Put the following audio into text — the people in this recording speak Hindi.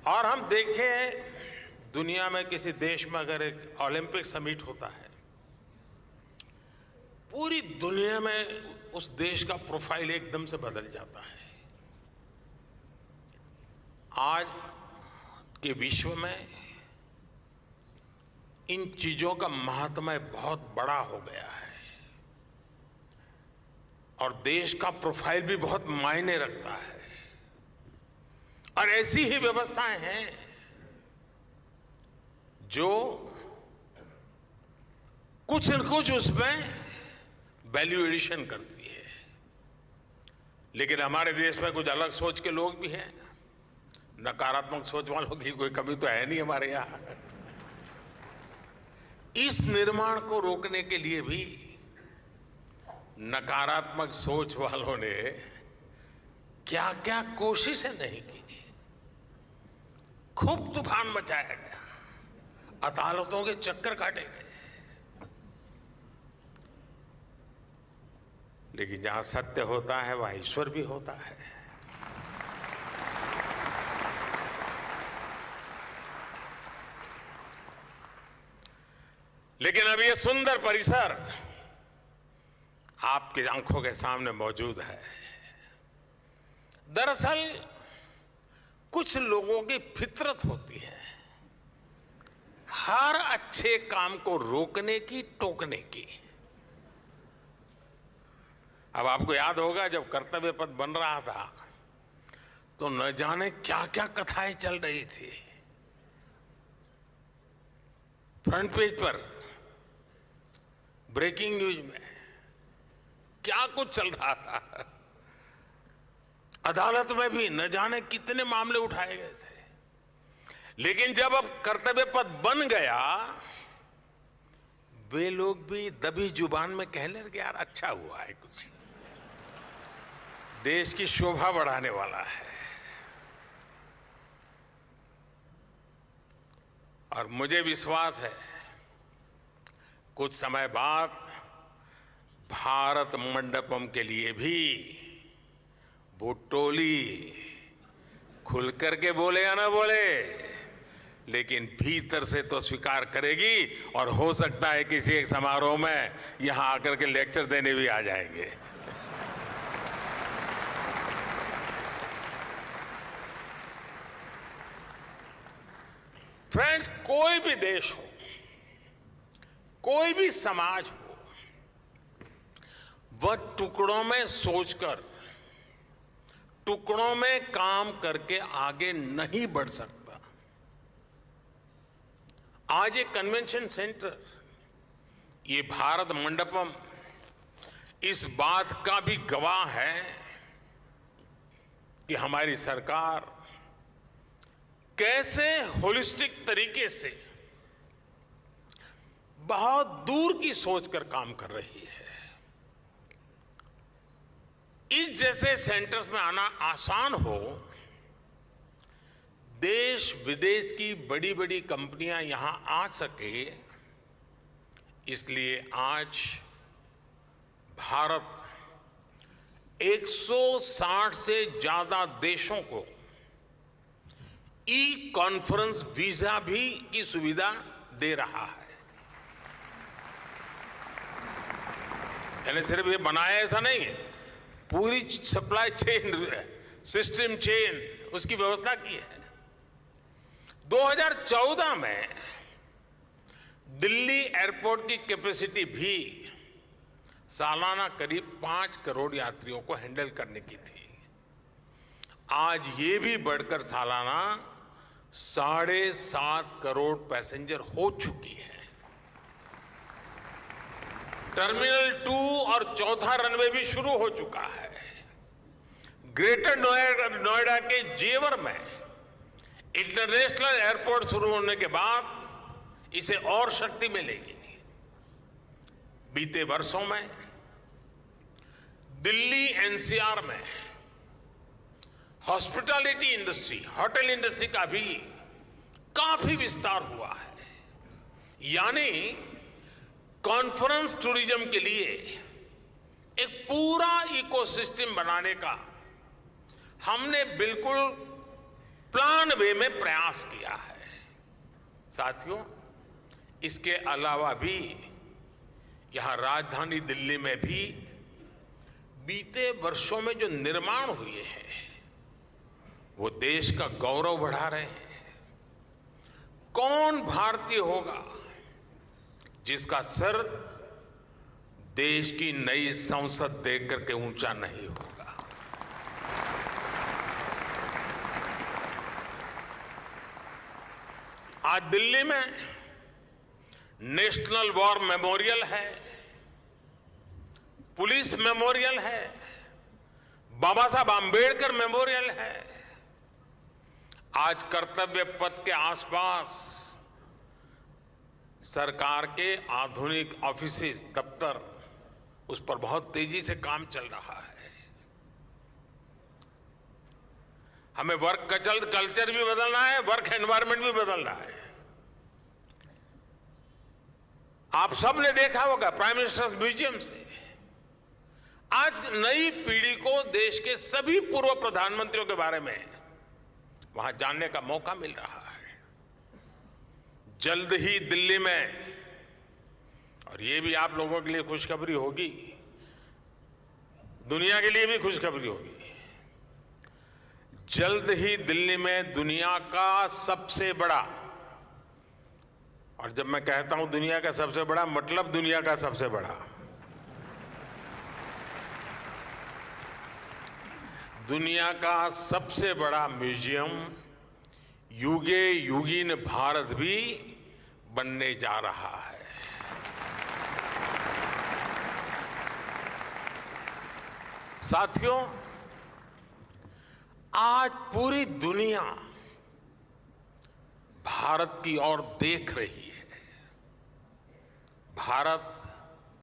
और हम देखें दुनिया में किसी देश में अगर एक ओलंपिक समिट होता है, पूरी दुनिया में उस देश का प्रोफाइल एकदम से बदल जाता है। आज के विश्व में इन चीजों का महात्म्य बहुत बड़ा हो गया है और देश का प्रोफाइल भी बहुत मायने रखता है। और ऐसी ही व्यवस्थाएं हैं जो कुछ न कुछ उसमें वैल्यू एडिशन करती है। लेकिन हमारे देश में कुछ अलग सोच के लोग भी हैं। नकारात्मक सोच वालों की कोई कमी तो है नहीं हमारे यहाँ। इस निर्माण को रोकने के लिए भी नकारात्मक सोच वालों ने क्या क्या कोशिशें नहीं की। खूब तूफान मचाया गया, अदालतों के चक्कर काटे गए। लेकिन जहां सत्य होता है वहां ईश्वर भी होता है। लेकिन अब ये सुंदर परिसर आपकी आंखों के सामने मौजूद है। दरअसल कुछ लोगों की फितरत होती है हर अच्छे काम को रोकने की, टोकने की। अब आपको याद होगा जब कर्तव्य पथ बन रहा था तो न जाने क्या क्या कथाएं चल रही थी। फ्रंट पेज पर ब्रेकिंग न्यूज में क्या कुछ चल रहा था। अदालत में भी न जाने कितने मामले उठाए गए थे। लेकिन जब अब कर्तव्य पथ बन गया, वे लोग भी दबी जुबान में कहने लगे यार अच्छा हुआ है, कुछ देश की शोभा बढ़ाने वाला है। और मुझे विश्वास है कुछ समय बाद भारत मंडपम के लिए भी वो टोली खुल करके बोले या ना बोले, लेकिन भीतर से तो स्वीकार करेगी। और हो सकता है किसी एक समारोह में यहां आकर के लेक्चर देने भी आ जाएंगे। फ्रेंड्स, कोई भी देश हो, कोई भी समाज हो, वह टुकड़ों में सोचकर, टुकड़ों में काम करके आगे नहीं बढ़ सकता। आज ये कन्वेंशन सेंटर, ये भारत मंडपम इस बात का भी गवाह है कि हमारी सरकार कैसे होलिस्टिक तरीके से बहुत दूर की सोचकर काम कर रही है। इस जैसे सेंटर्स में आना आसान हो, देश विदेश की बड़ी बड़ी कंपनियां यहां आ सके, इसलिए आज भारत 160 से ज्यादा देशों को ई कॉन्फ्रेंस वीजा भी की सुविधा दे रहा है। यानी सिर्फ ये बनाया ऐसा नहीं है, पूरी सप्लाई चेन, सिस्टम चेन, उसकी व्यवस्था की है। 2014 में दिल्ली एयरपोर्ट की कैपेसिटी भी सालाना करीब 5 करोड़ यात्रियों को हैंडल करने की थी। आज ये भी बढ़कर सालाना 7.5 करोड़ पैसेंजर हो चुकी है। टर्मिनल 2 और चौथा रनवे भी शुरू हो चुका है। ग्रेटर नोएडा के जेवर में इंटरनेशनल एयरपोर्ट शुरू होने के बाद इसे और शक्ति मिलेगी। बीते वर्षों में दिल्ली एनसीआर में हॉस्पिटैलिटी इंडस्ट्री, होटल इंडस्ट्री का भी काफी विस्तार हुआ है। यानी कॉन्फ्रेंस टूरिज्म के लिए एक पूरा इकोसिस्टम बनाने का हमने बिल्कुल प्लान वे में प्रयास किया है। साथियों, इसके अलावा भी यहां राजधानी दिल्ली में भी बीते वर्षों में जो निर्माण हुए हैं वो देश का गौरव बढ़ा रहे हैं। कौन भारतीय होगा जिसका सर देश की नई संसद देख करके ऊंचा नहीं होगा। आज दिल्ली में नेशनल वॉर मेमोरियल है, पुलिस मेमोरियल है, बाबा साहब आंबेडकर मेमोरियल है। आज कर्तव्य पथ के आसपास सरकार के आधुनिक ऑफिसेस, दफ्तर, उस पर बहुत तेजी से काम चल रहा है। हमें वर्क कल्चर भी बदलना है, वर्क एनवायरनमेंट भी बदलना है। आप सब ने देखा होगा प्राइम मिनिस्टर्स म्यूजियम से आज नई पीढ़ी को देश के सभी पूर्व प्रधानमंत्रियों के बारे में वहां जानने का मौका मिल रहा है। जल्द ही दिल्ली में, और ये भी आप लोगों के लिए खुशखबरी होगी, दुनिया के लिए भी खुशखबरी होगी, जल्द ही दिल्ली में दुनिया का सबसे बड़ा, और जब मैं कहता हूं दुनिया का सबसे बड़ा, मतलब दुनिया का सबसे बड़ा, दुनिया का सबसे बड़ा म्यूजियम युगे युगीन भारत भी बनने जा रहा है। साथियों, आज पूरी दुनिया भारत की ओर देख रही है। भारत